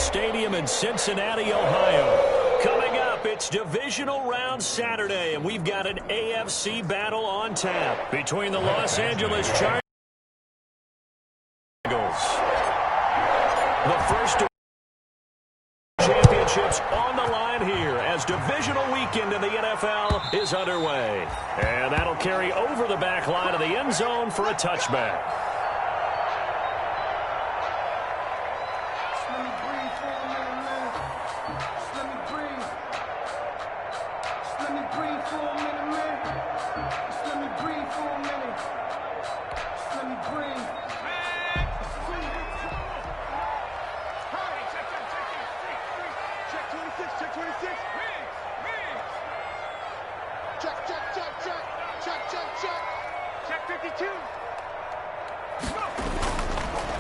Stadium in Cincinnati, Ohio. Coming up, it's Divisional Round Saturday, and we've got an AFC battle on tap between the Los Angeles Chargers and the Bengals. The first championships on the line here as divisional weekend in the NFL is underway. And that'll carry over the back line of the end zone for a touchback.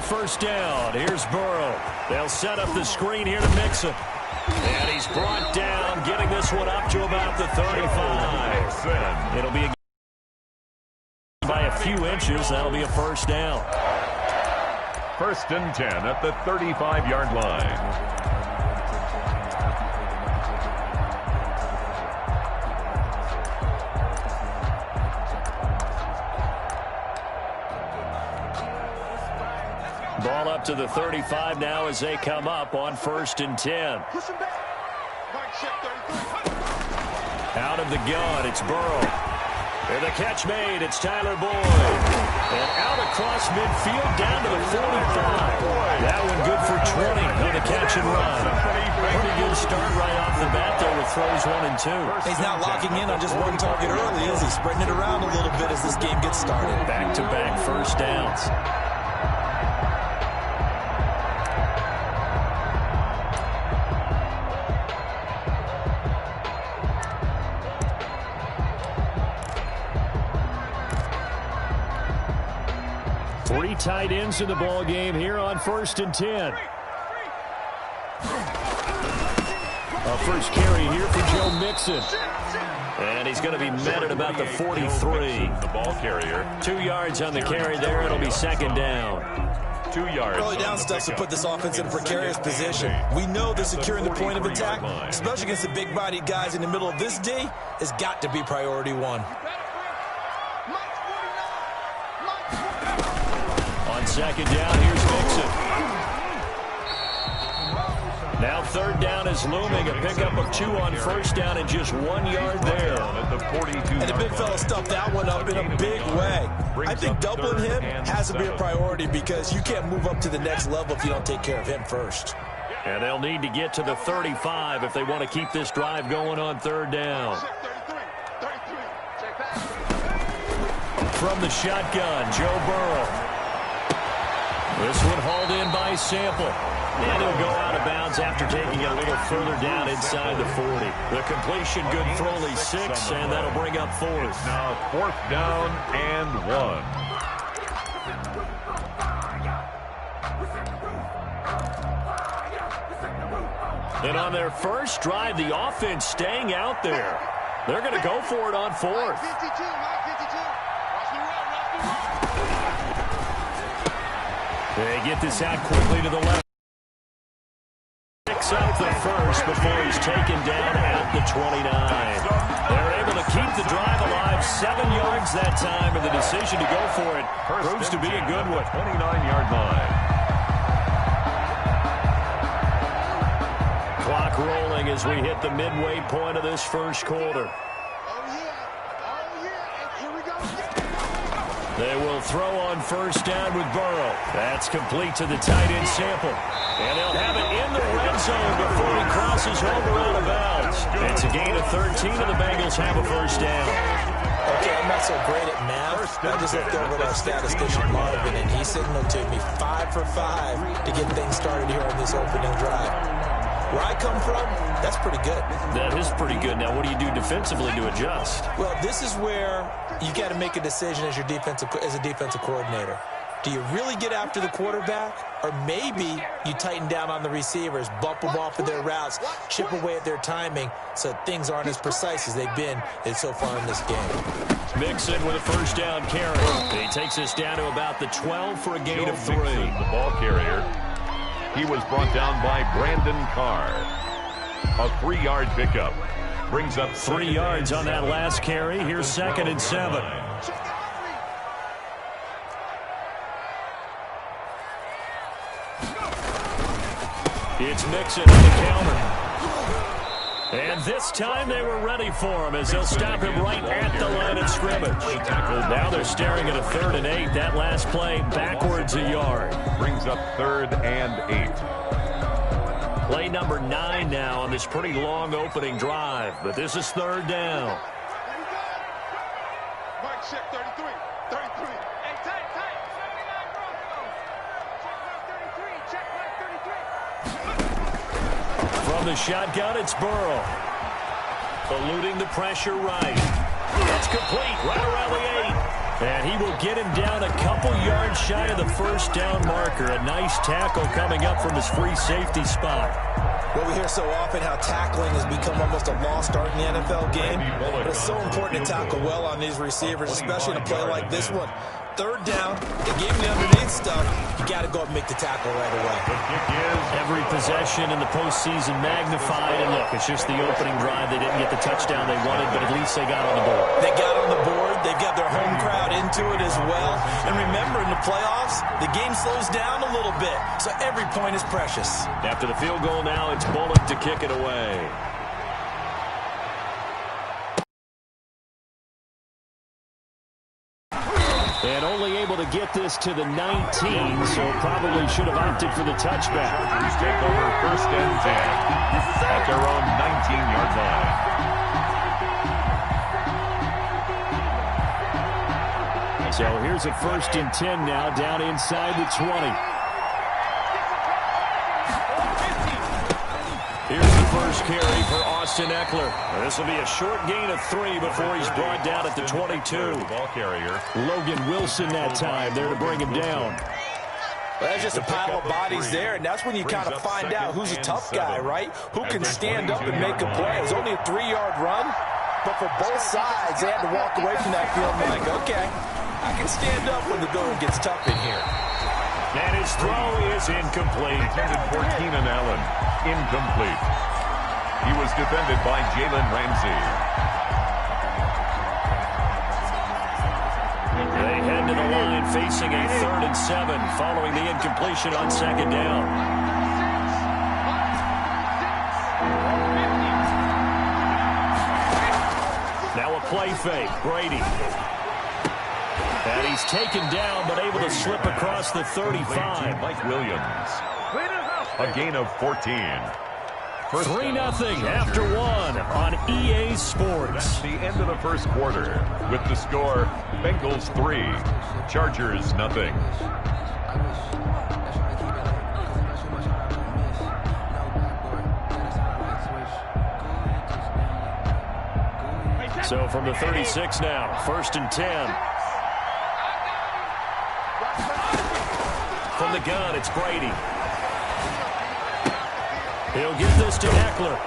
First down. Here's Burrow. They'll set up the screen here to Mixon. And he's brought down, getting this one up to about the 35. It'll be a by a few inches. That'll be a first down. First and 10 at the 35-yard line. Ball up to the 35 now as they come up on first and 10. Out of the gun, it's Burrow. And the catch made, it's Tyler Boyd. And out across midfield down to the 45. That one good for 20 with a catch and run. Pretty good start right off the bat there with throws 1 and 2. He's not locking in on just one target early, is he? Spreading it around a little bit as this game gets started. Back-to-back first downs. Three tight ends in the ball game here on first and 10. A first carry here for Joe Mixon. And he's going to be met at about the 43. The ball carrier. 2 yards on the carry there. It'll be second down. 2 yards. Early down stuff to put this offense in a precarious position. We know that securing the point of attack, especially against the big-bodied guys in the middle of this D, has got to be priority one. Second down, here's Mixon. Now third down is looming. A pickup of 2 on first down and just 1 yard there. And the big fella stuffed that one up in a big way. I think doubling him has to be a priority because you can't move up to the next level if you don't take care of him first. And they'll need to get to the 35 if they want to keep this drive going on third down. From the shotgun, Joe Burrow. This one hauled in by Sample. And he'll go out of bounds after taking it a little further down inside the 40. The completion good for only 6, and that'll bring up fourth. Now fourth down and 1. And on their first drive, the offense staying out there. They're going to go for it on fourth. They get this out quickly to the left. Picks up the first before he's taken down at the 29. They're able to keep the drive alive 7 yards that time, and the decision to go for it proves to be a good one. 29-yard line. Clock rolling as we hit the midway point of this first quarter. They will throw on first down with Burrow. That's complete to the tight end Sample. And they'll have it in the red zone before he crosses over out of bounds. It's a gain of 13, and the Bengals have a first down. Okay, I'm not so great at math. I just looked over at our statistician, Marvin, and he signaled to me 5 for 5 to get things started here on this opening drive. Where I come from, that's pretty good. That is pretty good. Now, what do you do defensively to adjust? Well, this is where you got to make a decision as a defensive coordinator. Do you really get after the quarterback, or maybe you tighten down on the receivers, bump them off of their routes, chip away at their timing, so things aren't as precise as they've been so far in this game? Mixon with a first down carry. He takes us down to about the 12 for a gain of 3. The ball carrier. He was brought down by Brandon Carr. A 3-yard pickup. Brings up 3 yards on that last carry. Here's 2nd and 7. It's Mixon on the counter. And this time they were ready for him as they'll stop him right at the line of scrimmage. Now they're staring at a 3rd and 8. That last play backwards a yard. Brings up 3rd and 8. Play number 9 now on this pretty long opening drive. But this is 3rd down. Mike, check 33. 33. Hey, tight. 79 Broncos. Check Mike 33. From the shotgun, it's Burrow. Eluding the pressure right. It's complete right around the 8. And he will get him down a couple yards shy of the 1st down marker. A nice tackle coming up from his free safety spot. Well, we hear so often how tackling has become almost a lost art in the NFL game. But it's so important to tackle well on these receivers, especially in a play like this one. 3rd down, they gave him the underneath stuff. You got to go up and make the tackle right away. Every possession in the postseason magnified. And look, it's just the opening drive. They didn't get the touchdown they wanted, but at least they got on the board. They got on the board. They've got their home crowd into it as well. And remember, in the playoffs, the game slows down a little bit. So every point is precious. After the field goal now, it's Bullock to kick it away. And only able to get this to the 19, so probably should have opted for the touchback. Chargers take over 1st and 10 at their own 19-yard line. So here's a 1st and 10 now, down inside the 20. Here's the first carry for Austin Eckler. This will be a short gain of 3 before he's brought down at the 22. Ball carrier. Logan Wilson that time there to bring him down. Well, that's just a pile of bodies there, and that's when you kind of find out who's a tough guy, right? Who can stand up and make a play. It was only a 3-yard run, but for both sides, they had to walk away from that field like, okay, I can stand up when the going gets tough in here. And his throw is incomplete. Intended for Keenan Allen. Incomplete. He was defended by Jalen Ramsey. They head to the line facing a 3rd and 7 following the incompletion on 2nd down. Now a play fake. Brady. And he's taken down but able to slip across the 35. Mike Williams. A gain of 14. 3-0 after 1 on EA Sports. The end of the 1st quarter with the score Bengals 3, Chargers 0. So from the 36 now, 1st and 10. From the gun, it's Brady. He'll give this to Eckler.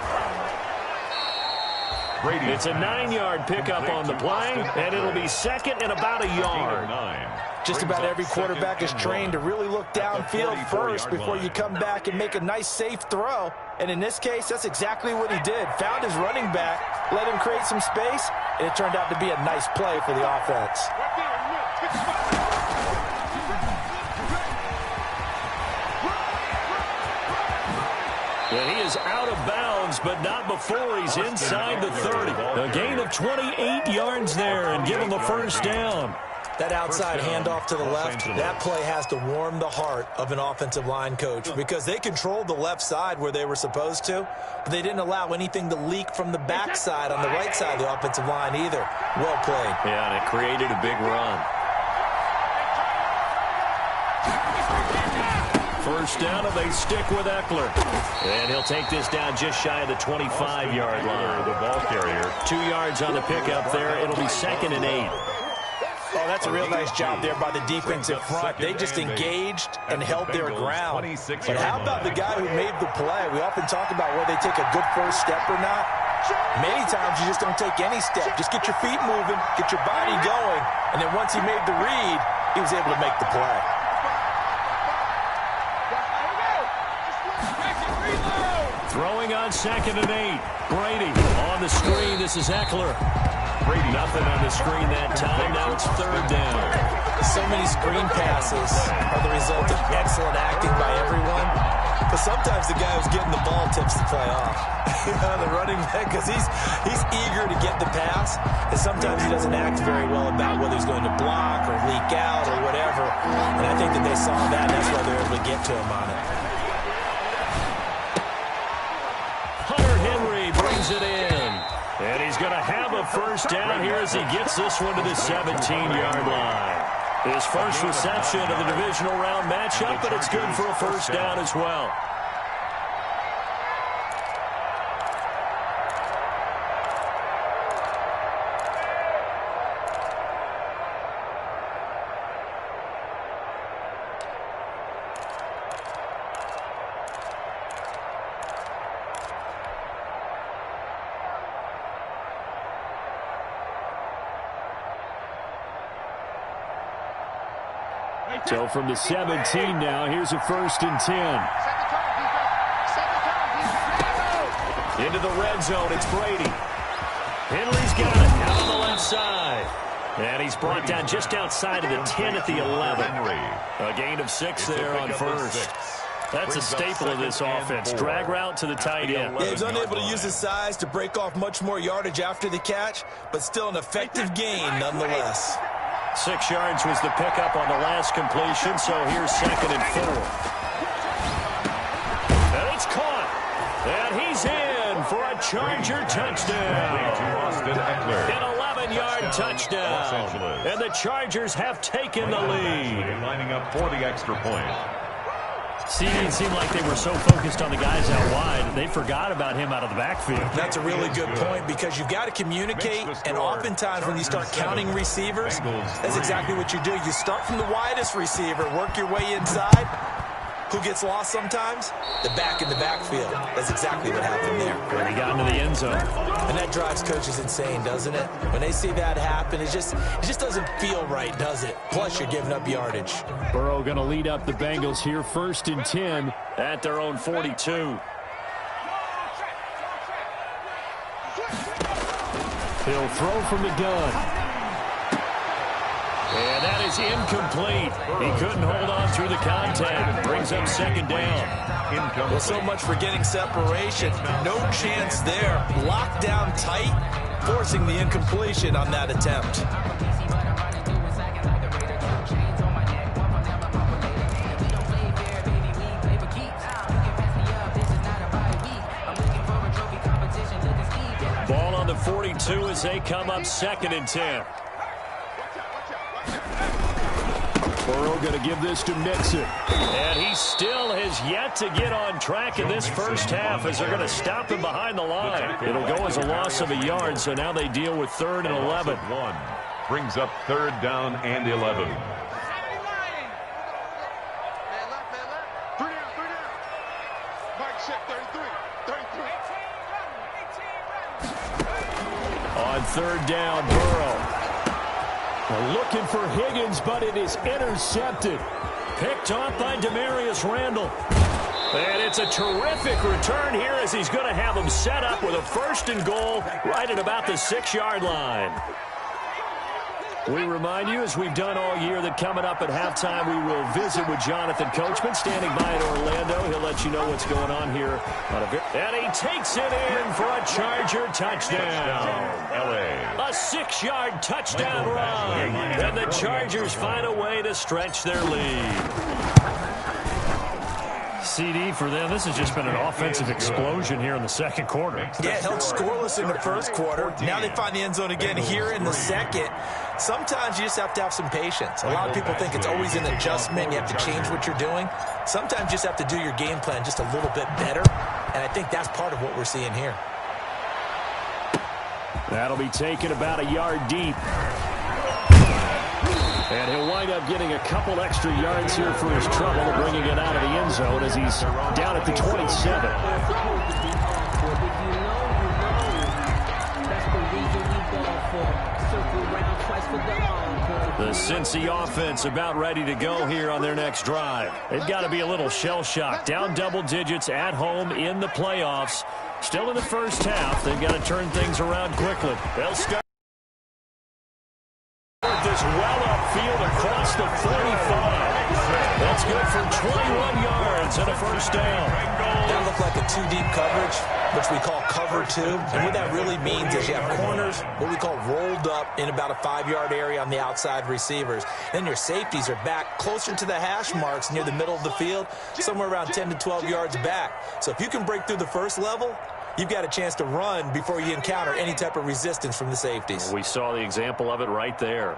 Brady. It's a 9-yard pickup on the play, and it'll be 2nd and about a yard. Just about every quarterback is trained to really look downfield first before you come back and make a nice, safe throw. And in this case, that's exactly what he did. Found his running back, let him create some space, and it turned out to be a nice play for the offense. And he is out of bounds, but not before he's inside the 30. A gain of 28 yards there and give him a 1st down. That outside handoff to the left, that play has to warm the heart of an offensive line coach because they controlled the left side where they were supposed to, but they didn't allow anything to leak from the backside on the right side of the offensive line either. Well played. Yeah, and it created a big run. 1st down, and they stick with Eckler. And he'll take this down just shy of the 25-yard line. The ball carrier. 2 yards on the pickup there. It'll be 2nd and 8. Oh, that's a real nice job there by the defensive front. They just engaged and held their ground. But how about the guy who made the play? We often talk about whether they take a good first step or not. Many times you just don't take any step. Just get your feet moving, get your body going, and then once he made the read, he was able to make the play. Throwing on 2nd and 8. Brady on the screen. This is Eckler. Brady. Nothing on the screen that time. Now it's 3rd down. So many screen passes are the result of excellent acting by everyone. Because sometimes the guy who's getting the ball tips the play off. The running back, because he's eager to get the pass, and sometimes he doesn't act very well about whether he's going to block or leak out or whatever. And I think that they saw that, and that's why they're able to get to him on it. Hunter Henry brings it in. And he's going to have a 1st down here as he gets this one to the 17-yard line. His first reception of the divisional round matchup, but it's good for a 1st down as well. So from the 17 now, here's a 1st and 10. Into the red zone, it's Brady. Henry's got it out on the left side. And he's brought down just outside of the 10 at the 11. A gain of 6 there on 1st. That's a staple of this offense. Drag route to the tight end. Yeah, he's unable to use his size to break off much more yardage after the catch, but still an effective gain nonetheless. 6 yards was the pickup on the last completion, so here's 2nd and 4. And it's caught. And he's in for a Charger touchdown. An 11-yard touchdown. And the Chargers have taken the lead. Lining up for the extra point. See, it seemed like they were so focused on the guys out wide, they forgot about him out of the backfield. That's a really good point because you've got to communicate, and oftentimes when you start counting receivers, that's exactly what you do. You start from the widest receiver, work your way inside. Who gets lost sometimes? The back in the backfield. That's exactly what happened there. When he got into the end zone. And that drives coaches insane, doesn't it? When they see that happen, it just doesn't feel right, does it? Plus, you're giving up yardage. Burrow going to lead up the Bengals here, 1st and 10 at their own 42. He'll throw from the gun. And that is incomplete. He couldn't hold on through the contact. Brings up 2nd down. Well, so much for getting separation. No chance there. Locked down tight, forcing the incompletion on that attempt. Ball on the 42 as they come up 2nd and 10. Burrow going to give this to Mixon. And he still has yet to get on track in this first half as they're going to stop him behind the line. It'll go as a loss of a yard, so now they deal with 3rd and 11. Brings up 3rd down and 11. On 3rd down, Burrow. They're looking for Higgins, but it is intercepted. Picked off by Demarius Randall. And it's a terrific return here as he's going to have him set up with a 1st and goal right at about the 6-yard line. We remind you, as we've done all year, that coming up at halftime, we will visit with Jonathan Coachman standing by in Orlando. He'll let you know what's going on here. And he takes it in for a Charger touchdown. A 6-yard touchdown run. And the Chargers find a way to stretch their lead. CD for them. This has just been an offensive explosion here in the 2nd quarter. Yeah, held scoreless in the 1st quarter. Now they find the end zone again here in the 2nd. Sometimes you just have to have some patience. A lot of people think it's always an adjustment. You have to change what you're doing. Sometimes you just have to do your game plan just a little bit better. And I think that's part of what we're seeing here. That'll be taken about a yard deep. And he'll wind up getting a couple extra yards here for his trouble, bringing it out of the end zone as he's down at the 27. The Cincy offense about ready to go here on their next drive. They've got to be a little shell-shocked. Down double digits at home in the playoffs. Still in the first half. They've got to turn things around quickly. They'll start this well upfield across the 45. That's good for 21 yards and a first down. That looked like a two-deep coverage, which we call cover two. And what that really means is you have corners, what we call rolled up in about a 5-yard area on the outside receivers. Then your safeties are back closer to the hash marks near the middle of the field, somewhere around 10 to 12 yards back. So if you can break through the first level, you've got a chance to run before you encounter any type of resistance from the safeties. We saw the example of it right there.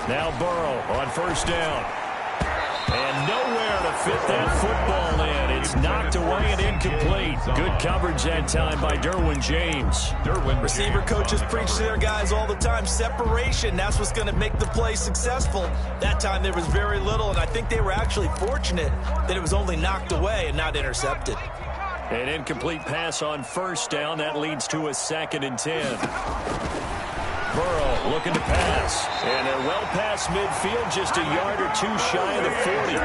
Now Burrow on first down. And nowhere to fit that football in. It's knocked away and incomplete. Good coverage that time by Derwin James. Receiver coaches preach to their guys all the time. Separation, that's what's going to make the play successful. That time there was very little, and I think they were actually fortunate that it was only knocked away and not intercepted. An incomplete pass on first down. That leads to a 2nd and 10. Burrow looking to pass. And they're well past midfield, just a yard or two shy of the 40.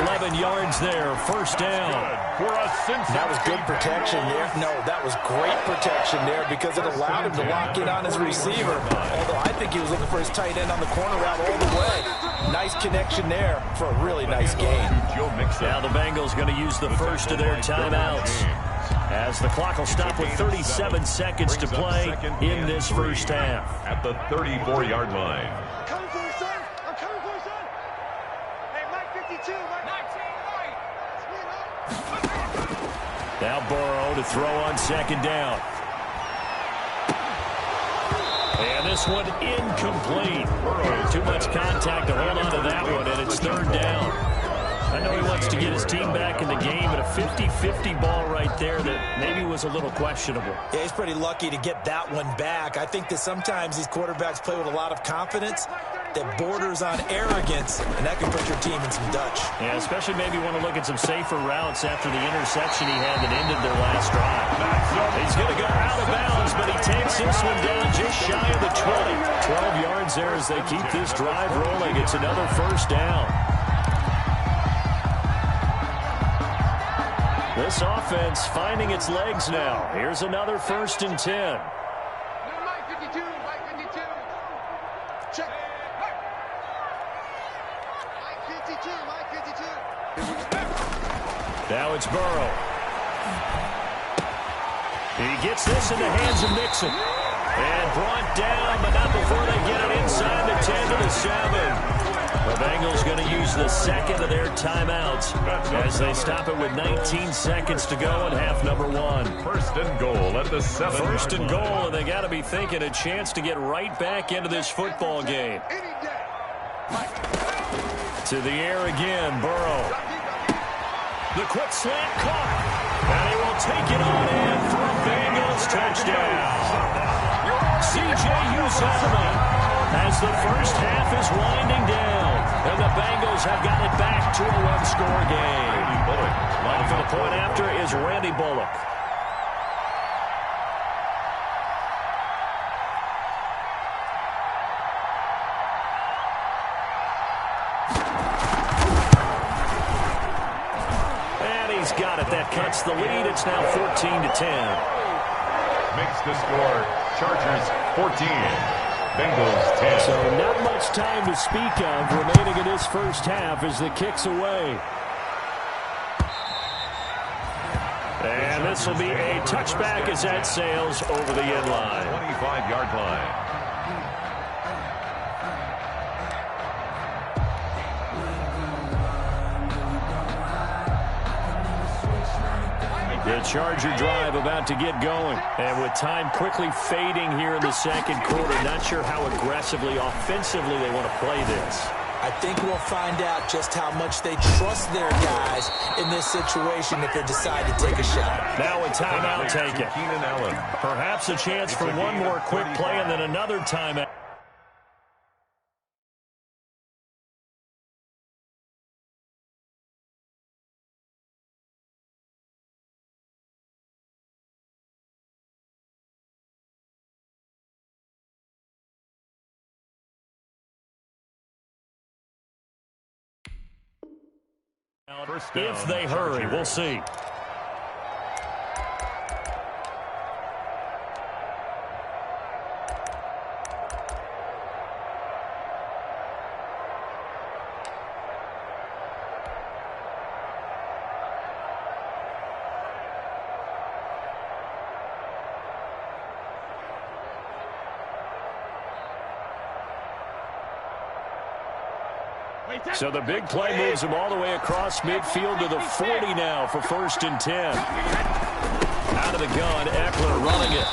11 yards there, first down. That was good protection there. No, that was great protection there because it allowed him to lock in on his receiver. Although I think he was looking for his tight end on the corner route all the way. Nice connection there for a really nice gain. Now the Bengals going to use the first of their timeouts, as the clock will stop with 37 seconds to play in this first half. At the 34-yard line. I'm coming for you, son. I'm coming for you, son. Hey, Mike 52, Mike 19, Mike. Now Burrow to throw on second down. And this one incomplete. Too much contact to hold on to that one, and it's third down. I know he wants to get his team back in the game, but a 50-50 ball right there that maybe was a little questionable. Yeah, he's pretty lucky to get that one back. I think that sometimes these quarterbacks play with a lot of confidence that borders on arrogance, and that can put your team in some Dutch. Yeah, especially maybe want to look at some safer routes after the interception he had that ended their last drive. He's going to go out of bounds, but he takes this one down just shy of the 20. 12 yards there as they keep this drive rolling. It's another first down. This offense finding its legs now. Here's another 1st and 10. Mike 52, Mike 52. Check. Mike 52, Mike 52. Now it's Burrow. He gets this in the hands of Nixon. And brought down, but not before they get it inside the 10 to the 7. The Bengals going to use the second of their timeouts as they stop it with 19 seconds to go in half number 1. First and goal at the 7. First and goal, and they got to be thinking a chance to get right back into this football game. To the air again, Burrow. The quick slant caught, and he will take it on in for a Bengals touchdown. C.J. Uzomah as the first half is winding down, and the Bengals have got it back to a one-score game. Line for the point after is Randy Bullock. And he's got it. That cuts the lead. It's now 14 to 10. Makes the score. Chargers 14. Bengals 10. So not much time to speak of remaining in this first half as the kick's away. And this will be a touchback as that sails over the end line. 25-yard line. The Charger drive about to get going. And with time quickly fading here in the second quarter, not sure how aggressively, offensively they want to play this. I think we'll find out just how much they trust their guys in this situation if they decide to take a shot. Now a timeout taken. Keenan Allen. Perhaps a chance for one more quick play and then another timeout. If they hurry, we'll see. So the big play moves him all the way across midfield to the 40 now for 1st and 10. Out of the gun, Eckler running it.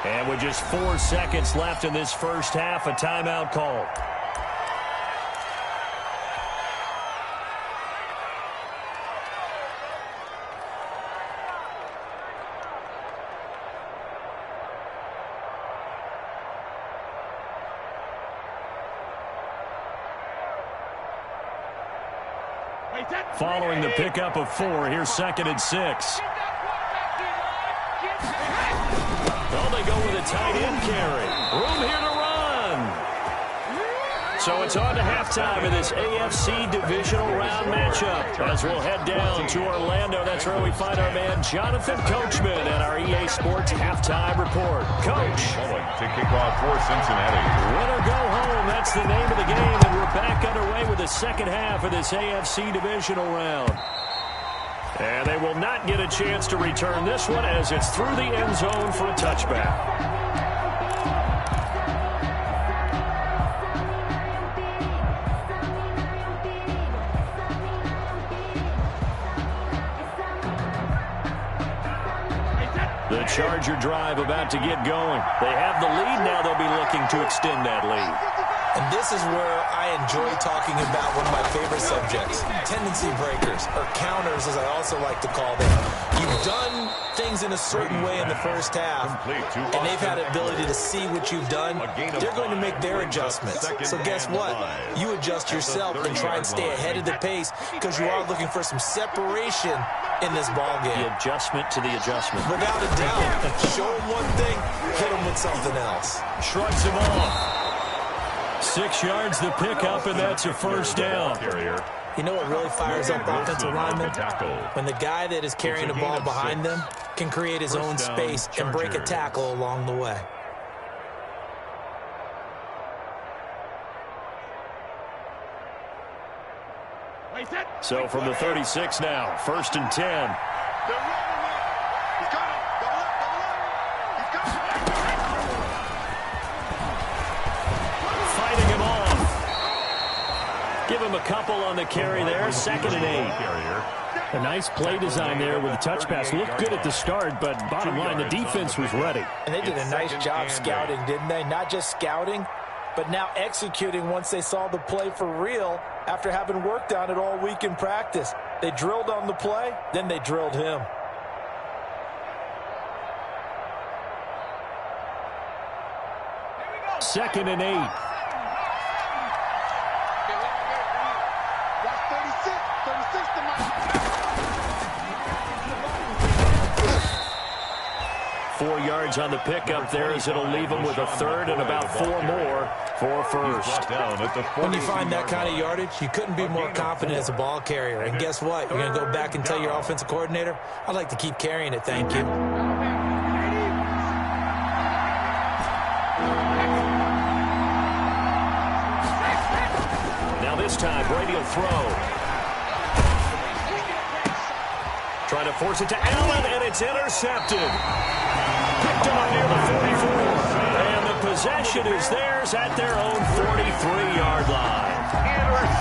And with just 4 seconds left in this first half, a timeout call. Following the pickup of 4, here's 2nd and 6. Well, they go with a tight end carry. Room here to run. So it's on to halftime of this AFC divisional round matchup. As we'll head down to Orlando, that's where we find our man Jonathan Coachman at our EA Sports halftime report. Coach. To kick off for Cincinnati. Win or go home, that's the name of the game, and we're back underway with the second half of this AFC divisional round. And they will not get a chance to return this one as it's through the end zone for a touchback. The Charger drive about to get going. They have the lead now. They'll be looking to extend that lead. And this is where I enjoy talking about one of my favorite subjects, tendency breakers, or counters as I also like to call them. You've done things in a certain way in the first half, and they've had the ability to see what you've done. They're going to make their adjustments. So guess what? You adjust yourself and try and stay ahead of the pace because you are looking for some separation in this ball game. The adjustment to the adjustment. Without a doubt. Show them one thing, hit them with something else. Shrugs him off. 6 yards the pickup, and that's a first down. You know what really fires up offensive linemen? When the guy that is carrying the ball behind them can create his own space and break a tackle along the way. So from the 36 now, 1st and 10. Give him a couple on the carry there. 2nd and 8. A nice play design there with the touch pass. Looked good at the start, but bottom line, the defense was ready. And they did a nice job scouting, didn't they? Not just scouting, but now executing once they saw the play for real after having worked on it all week in practice. They drilled on the play, then they drilled him. Second and 8. 4 yards on the pickup there as it'll leave them with a third and about 4 more for first. When you find that kind of yardage, you couldn't be more confident as a ball carrier. And guess what? You're going to go back and tell your offensive coordinator, I'd like to keep carrying it, thank you. Now this time, Brady will throw. Trying to force it to Allen, and it's intercepted. Picked up near the 44. And the possession is theirs at their own 43-yard line.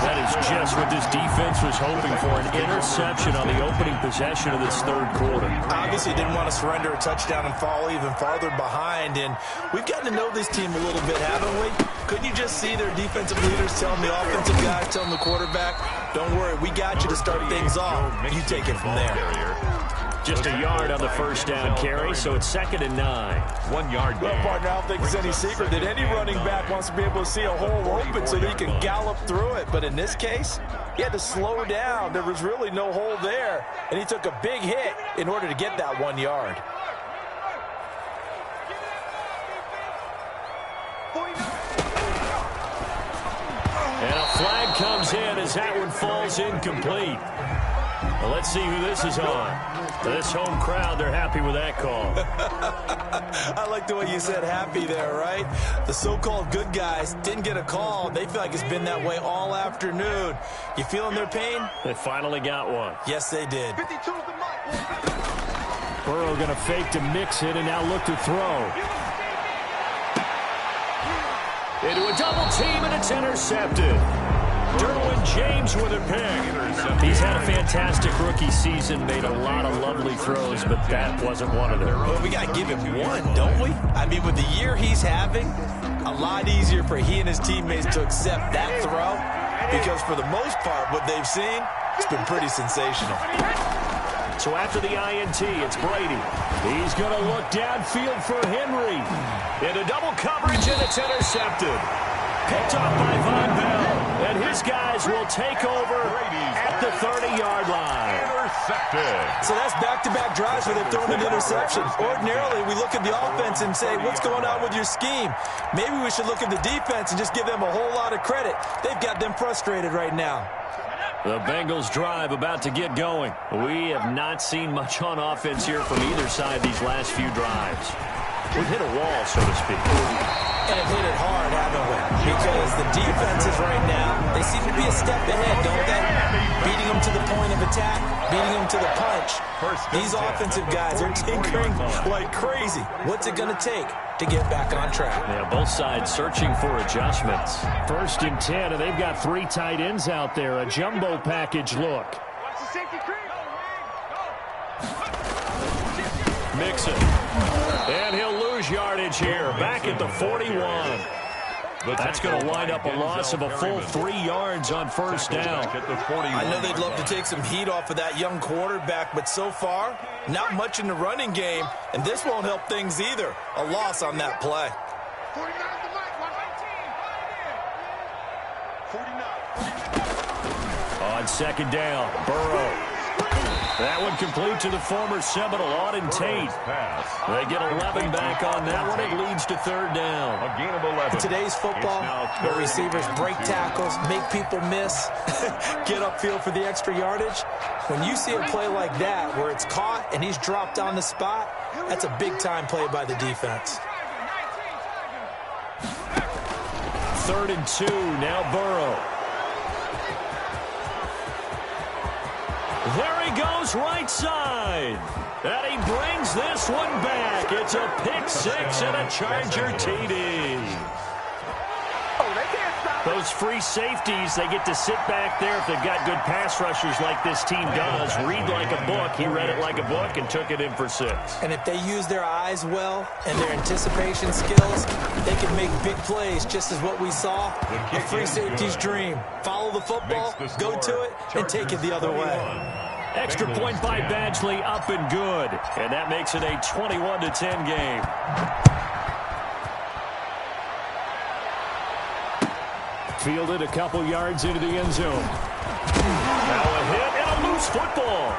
That is just what this defense was hoping for, an interception on the opening possession of this third quarter. Obviously didn't want to surrender a touchdown and fall even farther behind, and we've gotten to know this team a little bit, haven't we? Couldn't you just see their defensive leaders telling the offensive guys, telling the quarterback, don't worry, we got you to start things off. You take it from there. Just a yard on the first down carry, so it's 2nd and 9. 1 yard. Well, partner, I don't think it's any secret that any running back wants to be able to see a hole open so that he can gallop through it. But in this case, he had to slow down. There was really no hole there, and he took a big hit in order to get that 1 yard. And a flag comes in as that one falls incomplete. Well, let's see who this is on. This home crowd, they're happy with that call. I like the way you said happy there, right? The so-called good guys didn't get a call. They feel like it's been that way all afternoon. You feeling their pain? They finally got one. Yes, they did. 52 is the mark. Burrow going to fake to mix it and now look to throw. Into a double team, and it's intercepted. Derwin James with a pick. He's had a fantastic rookie season, made a lot of lovely throws, but that wasn't one of them. Well, we got to give him one, don't we? I mean, with the year he's having, a lot easier for he and his teammates to accept that throw, because for the most part, what they've seen, it's been pretty sensational. So after the INT, it's Brady. He's going to look downfield for Henry. Into double coverage, and it's intercepted. Picked off by Von Bell. And his guys will take over at the 30-yard line. Intercepted. So that's back-to-back drives where they've thrown an interception. Ordinarily, we look at the offense and say, what's going on with your scheme? Maybe we should look at the defense and just give them a whole lot of credit. They've got them frustrated right now. The Bengals drive about to get going. We have not seen much on offense here from either side these last few drives. We've hit a wall, so to speak. And have hit it hard, haven't we? Because the defenses right now, they seem to be a step ahead, don't they? Beating them to the point of attack, beating them to the punch. These offensive guys are tinkering like crazy. What's it going to take to get back on track? Yeah, both sides searching for adjustments. 1st and 10, and they've got 3 tight ends out there. A jumbo package look. Watch the safety creep. Mixon. And he'll lose yardage here. Back at the 41. That's going to wind up a loss of a full 3 yards on 1st down. I know they'd love to take some heat off of that young quarterback, but so far, not much in the running game, and this won't help things either. A loss on that play. 49 is the mark. 49. On 2nd down, Burrow. That one complete to the former Seminole, Auden Tate. They get 11 back on that one. It leads to 3rd down. A gain of 11. Today's football, where receivers break tackles, make people miss, get upfield for the extra yardage. When you see a play like that, where it's caught and he's dropped on the spot, that's a big-time play by the defense. 3rd and 2, now Burrow. There he goes, right side. And he brings this one back. It's a pick 6 and a Charger TD. Those free safeties, they get to sit back there if they've got good pass rushers like this team does. Read like a book. He read it like a book and took it in for 6. And if they use their eyes well and their anticipation skills, they can make big plays, just as what we saw. A free safety's dream. Follow the football, go to it, and take it the other way. Extra point by Badgley, up and good. And that makes it a 21-10 game. Fielded a couple yards into the end zone. Now a hit and a loose football.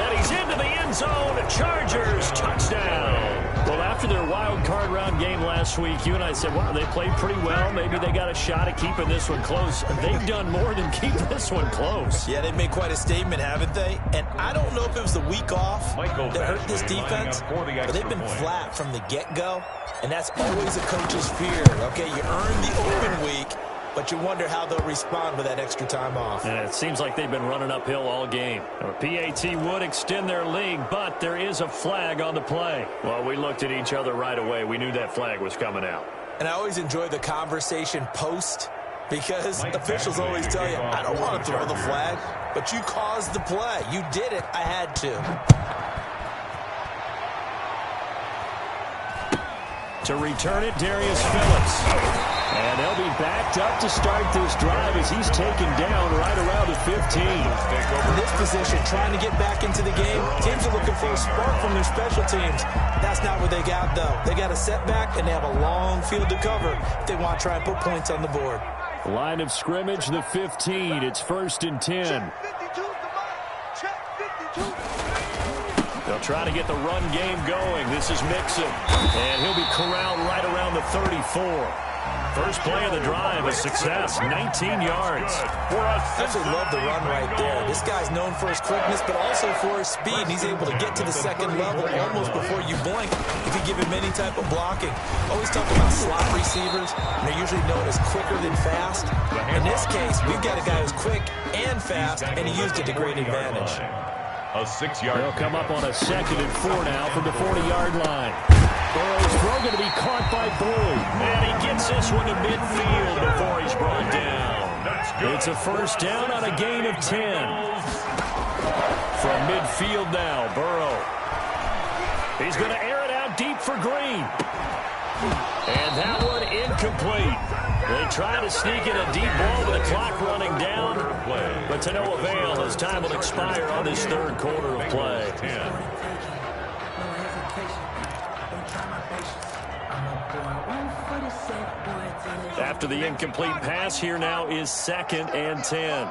And he's into the end zone. Chargers touchdown. Well, after their wild card round game last week, you and I said, wow, they played pretty well. Maybe they got a shot at keeping this one close. They've done more than keep this one close. Yeah, they've made quite a statement, haven't they? And I don't know if it was the week off that hurt this defense, but they've been flat from the get-go. And that's always a coach's fear. Okay, you earn the open week, but you wonder how they'll respond with that extra time off. And it seems like they've been running uphill all game. A PAT would extend their lead, but there is a flag on the play. Well, we looked at each other right away. We knew that flag was coming out. And I always enjoy the conversation post, because officials always tell you, I don't want to throw the flag, but you caused the play. You did it. I had to. To return it, Darius Phillips. And they'll be backed up to start this drive as he's taken down right around the 15. In this position, trying to get back into the game, teams are looking for a spark from their special teams. That's not what they got, though. They got a setback, and they have a long field to cover if they want to try and put points on the board. Line of scrimmage, the 15. It's 1st and 10. They'll try to get the run game going. This is Mixon. And he'll be corralled right around the 34. First play of the drive, a success, 19 yards. I absolutely love the run right there. This guy's known for his quickness, but also for his speed. And he's able to get to the second level almost before you blink if you give him any type of blocking. Always talk about slot receivers, and they're usually known as quicker than fast. In this case, we've got a guy who's quick and fast, and he used it to great advantage. A 6-yard. They'll come up on a 2nd and 4 now from the 40-yard line. Burrow's throw going to be caught by Blue. And he gets this one to midfield before he's brought down. It's a first down on a gain of 10. From midfield now, Burrow. He's going to air it out deep for Green. And that one incomplete. They try to sneak in a deep ball with the clock running down, but to no avail as time will expire on this third quarter of play. After the incomplete pass, here now is 2nd and 10.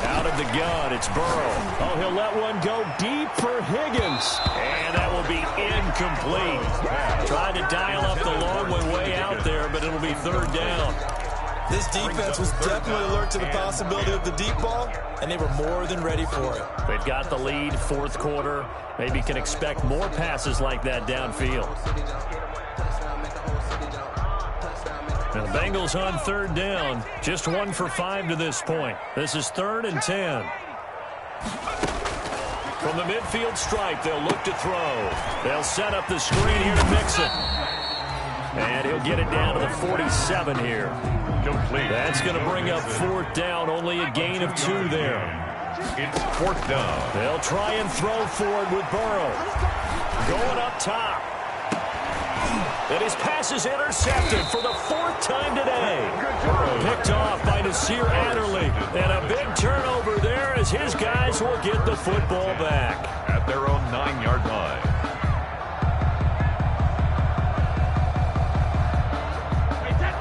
Out of the gun, it's Burrow. Oh, he'll let one go deep for Higgins. And that will be incomplete. Tried to dial up the long one way out there, but it'll be 3rd down. This defense was definitely alert to the possibility of the deep ball, and they were more than ready for it. They've got the lead, 4th quarter. Maybe can expect more passes like that downfield. Now the Bengals on 3rd down. Just 1 for 5 to this point. This is 3rd and 10. From the midfield stripe, they'll look to throw. They'll set up the screen here to Mixon. And he'll get it down to the 47 here. Complete. That's going to bring up 4th down. Only a gain of 2 there. It's 4th down. They'll try and throw forward with Burrow. Going up top. And his pass is intercepted for the 4th time today. Picked off by Nasir Adderley. And a big turnover there as his guys will get the football back. At their own 9-yard line.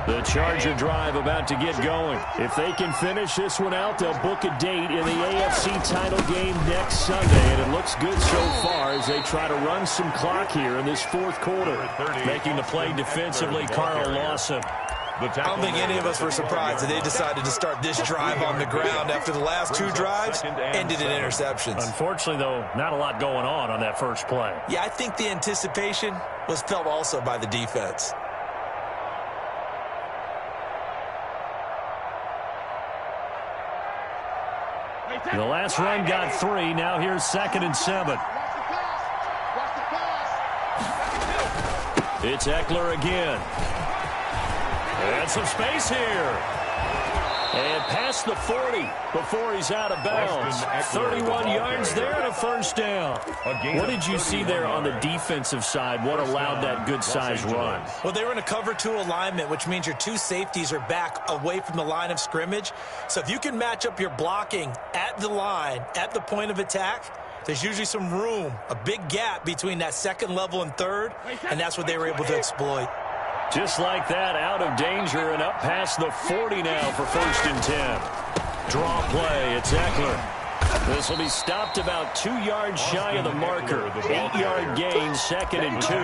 The Charger drive about to get going. If they can finish this one out, they'll book a date in the AFC title game next Sunday. And it looks good so far as they try to run some clock here in this 4th quarter. Making the play defensively, Carl Lawson. I don't think any of us were surprised that they decided to start this drive on the ground after the last 2 drives ended in interceptions. Unfortunately, though, not a lot going on that first play. Yeah, I think the anticipation was felt also by the defense. The last run got 3. Now here's 2nd and 7. It's Eckler again. And some space here. And past the 40 before he's out of bounds. 31 yards there and a first down. What did you see there on the defensive side? What allowed that good-sized run? Well, they were in a cover 2 alignment, which means your 2 safeties are back away from the line of scrimmage. So if you can match up your blocking at the line, at the point of attack, there's usually some room, a big gap between that 2nd level and 3rd, and that's what they were able to exploit. Just like that, out of danger and up past the 40 now for 1st and 10. Draw play, it's Eckler. This will be stopped about 2 yards shy of the marker. 8-yard gain, 2nd and 2.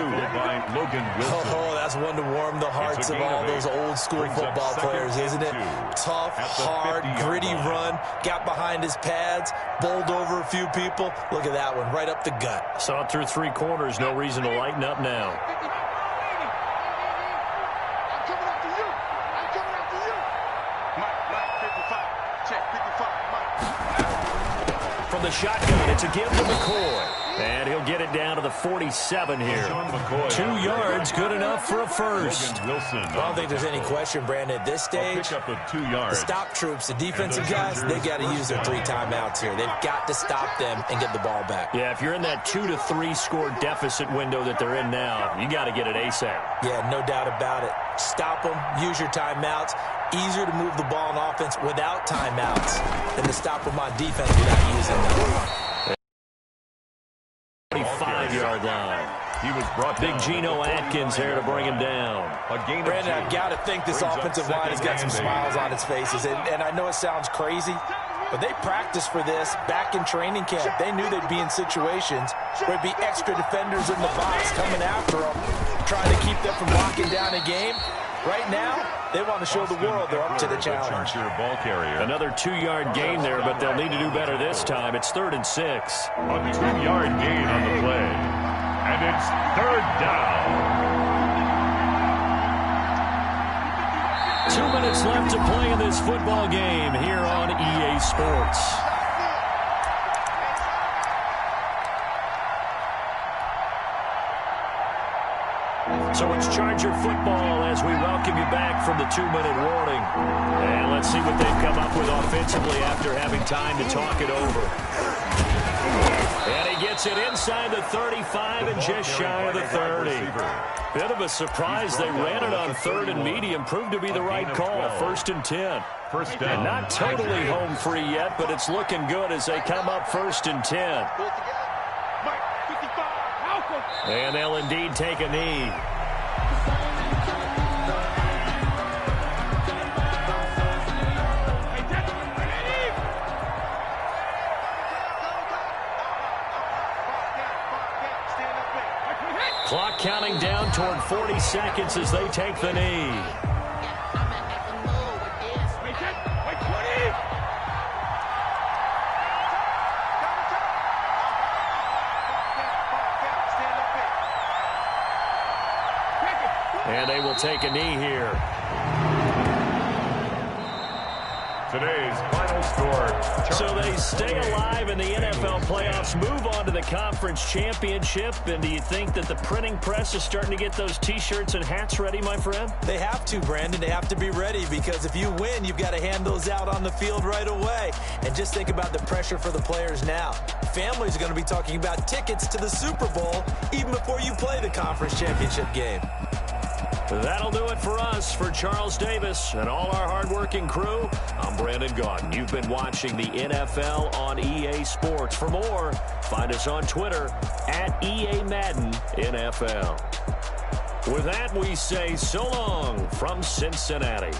Oh, that's one to warm the hearts of all those old school football players, isn't it? Tough, hard, gritty run, got behind his pads, bowled over a few people. Look at that one, right up the gut. Saw it through 3 quarters, no reason to lighten up now. From the shotgun, it's a give to McCoy. And he'll get it down to the 47 here. 2 yards, good enough for a first. I don't think there's any question, Brandon, at this stage. The stop troops, the defensive guys, they got to use their 3 timeouts here. They've got to stop them and get the ball back. Yeah, if you're in that 2 to 3 score deficit window that they're in now, you got to get it ASAP. Yeah, no doubt about it. Stop them, use your timeouts. Easier to move the ball on offense without timeouts than to stop them on defense without using them. 25-yard line. He was brought Big Geno Atkins there to bring him down. Brandon, I've got to think this offensive line has got some smiles on its faces. And I know it sounds crazy, But they practiced for this back in training camp. They knew they'd be in situations where there'd be extra defenders in the box coming after them, trying to keep them from locking down a game. Right now, they want to show the world they're up to the challenge. Ball carrier. Another 2-yard gain there, but they'll need to do better this time. It's 3rd and 6. A 2-yard gain on the play. And it's 3rd down. 2 minutes left to play in this football game here on EA Sports. So it's Charger football as we welcome you back from the 2-minute warning. And let's see what they've come up with offensively after having time to talk it over. And he gets it inside the 35 and just shy of the 30. Bit of a surprise. They ran it on 3rd and medium. Proved to be the right call. 1st and 10. First down. And not totally home free yet, but it's looking good as they come up 1st and 10. And they'll indeed take a knee. Clock counting down toward 40 seconds as they take the knee. And they will take a knee here. Today's final score. So they stay alive in the NFL playoffs, move on to the conference championship. And do you think that the printing press is starting to get those T-shirts and hats ready, my friend? They have to, Brandon. They have to be ready because if you win, you've got to hand those out on the field right away. And just think about the pressure for the players now. Families are going to be talking about tickets to the Super Bowl even before you play the conference championship game. That'll do it for us. For Charles Davis and all our hardworking crew, I'm Brandon Gaudin. You've been watching the NFL on EA Sports. For more, find us on Twitter at EA Madden NFL. With that, we say so long from Cincinnati.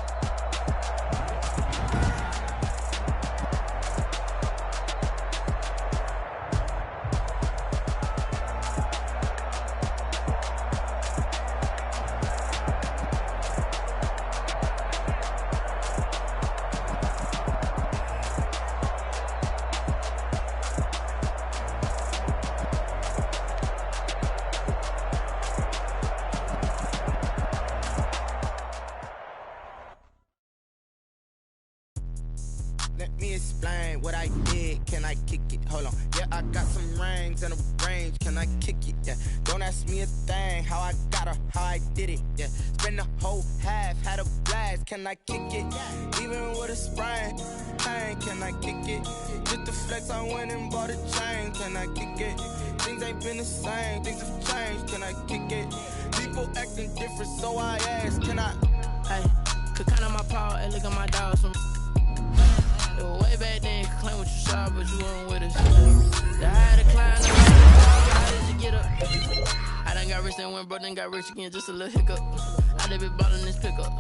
Let me explain what I did. Can I kick it? Hold on. Yeah, I got some rings and a range. Can I kick it? Yeah. Don't ask me a thing. How I got her, how I did it. Yeah. Spend the whole half, had a blast. Can I kick it? Even with a sprain. Pain, can I kick it? Just the flex, I went and bought a chain. Can I kick it? Things ain't been the same. Things have changed. Can I kick it? People acting different, so I ask. Can I? Hey, could count on my power and look at my dogs from. It was way back then, you could claim what you saw, but you weren't with us. The higher the climb, the how did you get up? I done got rich and went broke, then got rich again, just a little hiccup. I done been ballin' this pickup.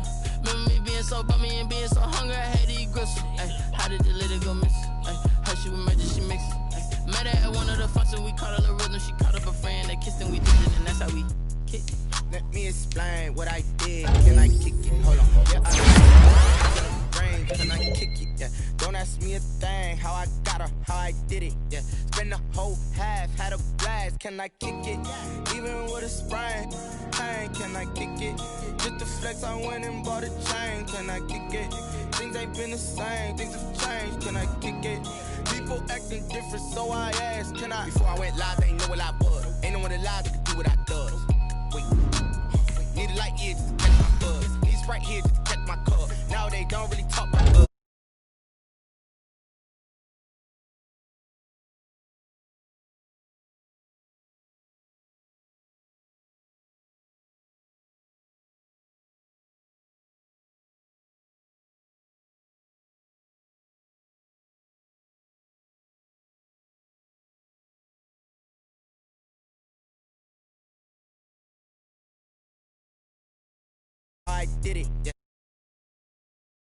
Remember me being so bummy and being so hungry, I had to eat gristle. Ay, how did the lady go miss? Ay, her she was magic, she mixed. Ay, met her at one of the functions, we caught her little rhythm. She caught up a friend, they kissed and we did it, and that's how we kicked. Let me explain what I did. Can I kick it? Hold on. Yeah, I range. Can I kick it? Yeah. Don't ask me a thing. How I got her, how I did it. Yeah. Spend the whole half, had a blast. Can I kick it? Even with a sprain. Pain, can I kick it? Just the flex, I went and bought a chain. Can I kick it? Things ain't been the same. Things have changed. Can I kick it? People acting different, so I asked. Can I? Before I went live, they ain't know what I was. Ain't no one alive that could do what I does. Wait. Need a light here just to catch my buzz. Need Sprite here just to catch my cup. Now they don't really talk about us. I did it, yeah.